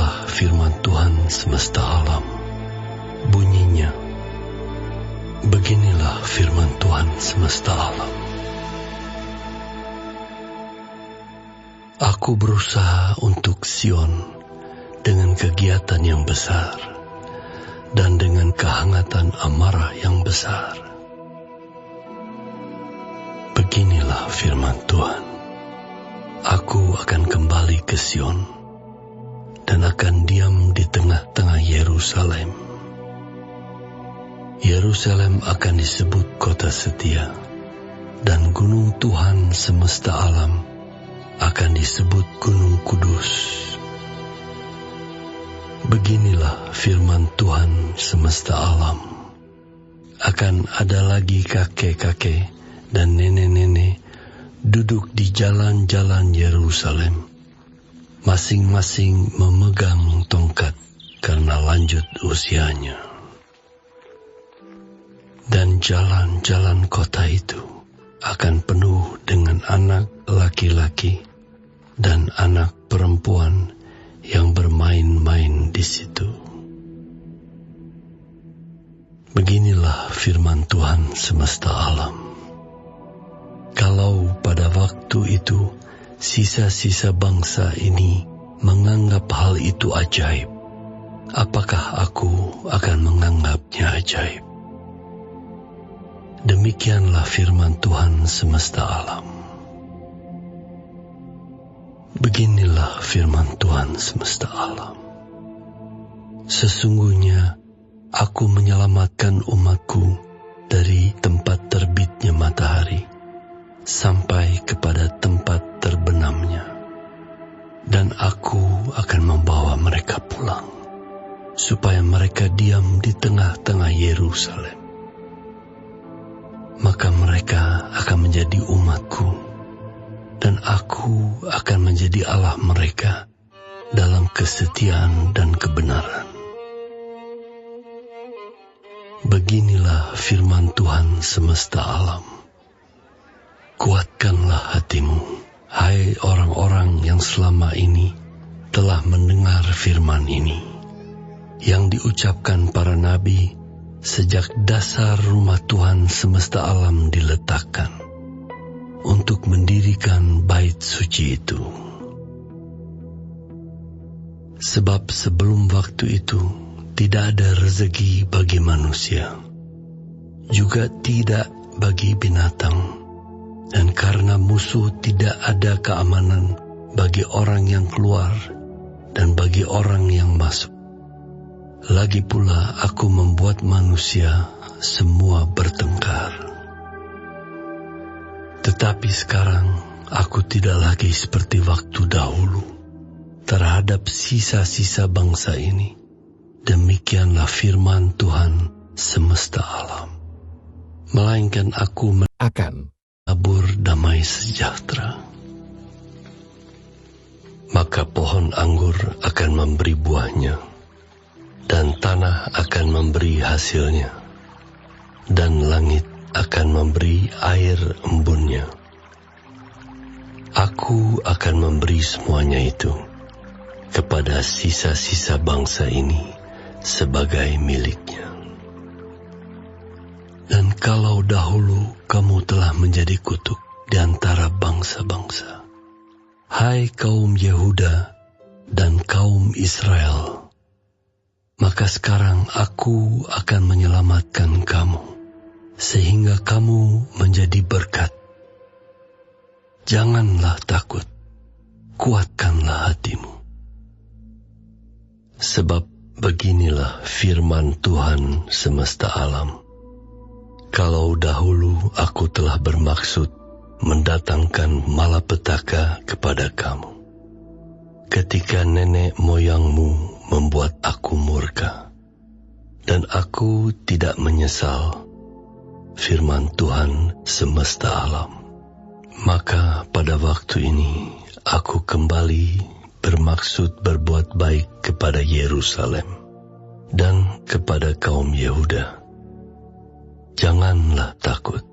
Beginilah firman Tuhan semesta alam. Bunyinya, beginilah firman Tuhan semesta alam. Aku berusaha untuk Sion dengan kegiatan yang besar dan dengan kehangatan amarah yang besar. Beginilah firman Tuhan. Aku akan kembali ke Sion dan akan diam di tengah-tengah Yerusalem. Yerusalem akan disebut kota setia, dan gunung Tuhan semesta alam akan disebut gunung kudus. Beginilah firman Tuhan semesta alam. Akan ada lagi kakek-kakek dan nenek-nenek duduk di jalan-jalan Yerusalem, masing-masing memegang tongkat karena lanjut usianya. Dan jalan-jalan kota itu akan penuh dengan anak laki-laki dan anak perempuan yang bermain-main di situ. Beginilah firman Tuhan semesta alam. Kalau pada waktu itu sisa-sisa bangsa ini menganggap hal itu ajaib, apakah aku akan menganggapnya ajaib? Demikianlah firman Tuhan semesta alam. Beginilah firman Tuhan semesta alam. Sesungguhnya aku menyelamatkan umatku dari tempat terbitnya matahari sampai kepada tempat terbenamnya, dan aku akan membawa mereka pulang, supaya mereka diam di tengah-tengah Yerusalem. Maka mereka akan menjadi umatku, dan aku akan menjadi Allah mereka dalam kesetiaan dan kebenaran. Beginilah firman Tuhan semesta alam. Kuatkanlah hatimu, hai orang-orang yang selama ini telah mendengar firman ini, yang diucapkan para nabi sejak dasar rumah Tuhan semesta alam diletakkan, untuk mendirikan bait suci itu. Sebab sebelum waktu itu tidak ada rezeki bagi manusia, juga tidak bagi binatang, dan karena musuh tidak ada keamanan bagi orang yang keluar dan bagi orang yang masuk. Lagi pula aku membuat manusia semua bertengkar. Tetapi sekarang aku tidak lagi seperti waktu dahulu terhadap sisa-sisa bangsa ini. Demikianlah firman Tuhan semesta alam. Melainkan aku akan tabur damai sejahtera. Maka pohon anggur akan memberi buahnya, dan tanah akan memberi hasilnya, dan langit akan memberi air embunnya. Aku akan memberi semuanya itu kepada sisa-sisa bangsa ini sebagai miliknya. Dan kalau dahulu kamu telah menjadi kutuk di antara bangsa-bangsa, hai kaum Yehuda dan kaum Israel, maka sekarang aku akan menyelamatkan kamu, sehingga kamu menjadi berkat. Janganlah takut, kuatkanlah hatimu. Sebab beginilah firman Tuhan semesta alam. Kalau dahulu aku telah bermaksud mendatangkan malapetaka kepada kamu, ketika nenek moyangmu membuat aku murka, dan aku tidak menyesal, firman Tuhan semesta alam. Maka pada waktu ini aku kembali bermaksud berbuat baik kepada Yerusalem dan kepada kaum Yehuda. Janganlah takut.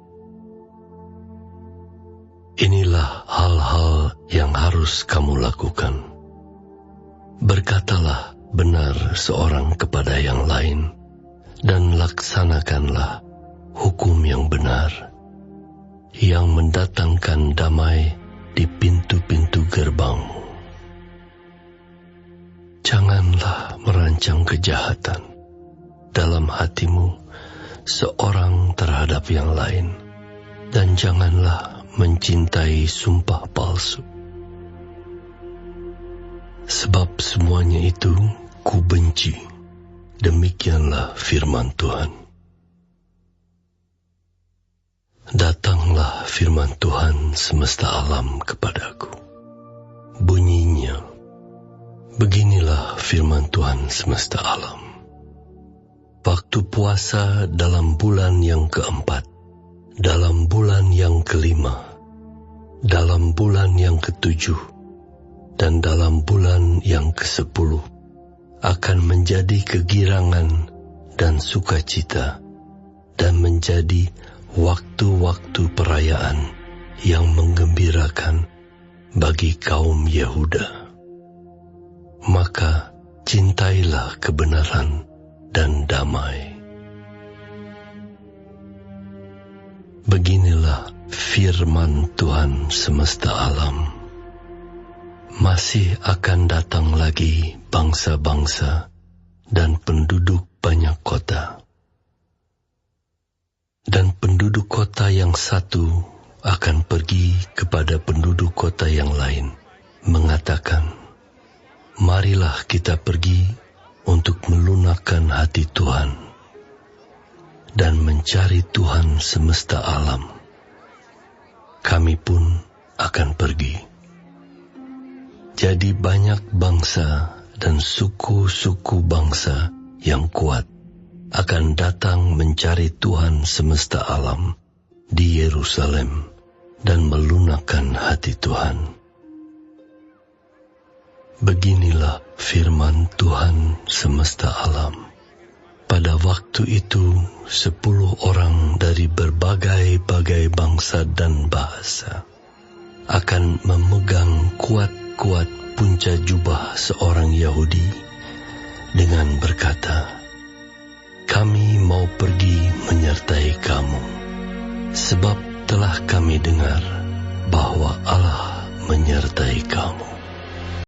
Inilah hal-hal yang harus kamu lakukan. Berkatalah benar seorang kepada yang lain, dan laksanakanlah hukum yang benar, yang mendatangkan damai di pintu-pintu gerbangmu. Janganlah merancang kejahatan dalam hatimu seorang terhadap yang lain, dan janganlah mencintai sumpah palsu. Sebab semuanya itu ku benci. Demikianlah firman Tuhan. Datanglah firman Tuhan semesta alam kepadaku. Bunyinya, beginilah firman Tuhan semesta alam. Waktu puasa dalam bulan yang keempat, dalam bulan yang kelima, dalam bulan yang ketujuh, dan dalam bulan yang ke-10 akan menjadi kegirangan dan sukacita, dan menjadi waktu-waktu perayaan yang menggembirakan bagi kaum Yehuda. Maka cintailah kebenaran dan damai. Beginilah firman Tuhan semesta alam. Masih akan datang lagi bangsa-bangsa dan penduduk banyak kota. Dan penduduk kota yang satu akan pergi kepada penduduk kota yang lain, mengatakan, marilah kita pergi untuk melunakkan hati Tuhan dan mencari Tuhan semesta alam. Kami pun akan pergi. Jadi banyak bangsa dan suku-suku bangsa yang kuat akan datang mencari Tuhan semesta alam di Yerusalem dan melunakkan hati Tuhan. Beginilah firman Tuhan semesta alam. Pada waktu itu 10 orang dari berbagai-bagai bangsa dan bahasa akan memegang kuat punca jubah seorang Yahudi dengan berkata, kami mau pergi menyertai kamu, sebab telah kami dengar bahwa Allah menyertai kamu.